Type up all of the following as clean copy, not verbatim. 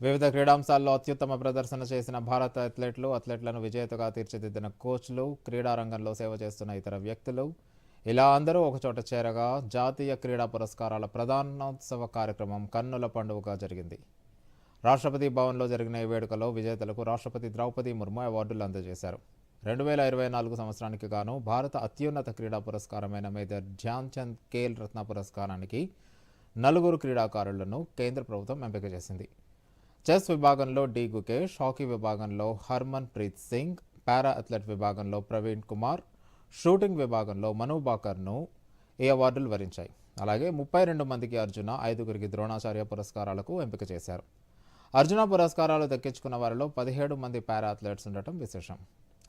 వివిధ క్రీడాంశాల్లో అత్యుత్తమ ప్రదర్శన చేసిన భారత అథ్లెట్లను విజేతగా తీర్చిదిద్దిన కోచ్లు, క్రీడారంగంలో సేవ చేస్తున్న ఇతర వ్యక్తులు ఇలా అందరూ ఒకచోట చేరగా జాతీయ క్రీడా పురస్కారాల ప్రధానోత్సవ కార్యక్రమం కన్నుల పండుగగా జరిగింది. రాష్ట్రపతి భవన్లో జరిగిన ఈ వేడుకలో విజేతలకు రాష్ట్రపతి ద్రౌపది ముర్ము అవార్డులు అందజేశారు. 2024 సంవత్సరానికి గాను భారత అత్యున్నత క్రీడా పురస్కారమైన మేజర్ ధ్యాన్ చంద్ ఖేల్ రత్న పురస్కారానికి 4 క్రీడాకారులను కేంద్ర ప్రభుత్వం ఎంపిక చేసింది. చెస్ విభాగంలో డి గుకేష్, హాకీ విభాగంలో హర్మన్ ప్రీత్ సింగ్, పారా అథ్లెట్ విభాగంలో ప్రవీణ్ కుమార్, షూటింగ్ విభాగంలో మను బాకర్ను ఈ అవార్డులు వరించాయి. అలాగే 32 మందికి అర్జున, 5గురికి ద్రోణాచార్య పురస్కారాలకు ఎంపిక చేశారు. అర్జున పురస్కారాలు దక్కించుకున్న వారిలో 17 మంది పారా అథ్లెట్స్ ఉండటం విశేషం.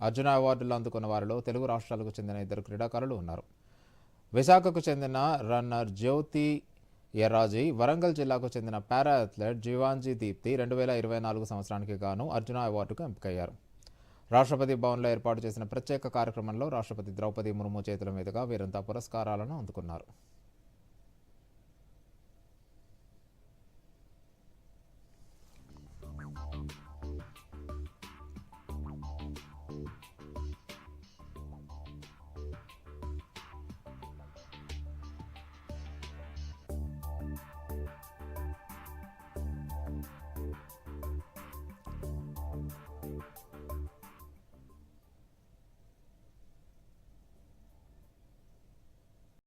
అర్జున అవార్డులు అందుకున్న వారిలో తెలుగు రాష్ట్రాలకు చెందిన 2 క్రీడాకారులు ఉన్నారు. విశాఖకు చెందిన రన్నర్ జ్యోతి ఎర్రాజీ, వరంగల్ జిల్లాకు చెందిన పారా అథ్లెట్ జీవాంజీ దీప్తి 2024 సంవత్సరానికి గాను అర్జున అవార్డుకు ఎంపికయ్యారు. రాష్ట్రపతి భవన్లో ఏర్పాటు చేసిన ప్రత్యేక కార్యక్రమంలో రాష్ట్రపతి ద్రౌపది ముర్ము చేతుల మీదుగా వీరంతా పురస్కారాలను అందుకున్నారు.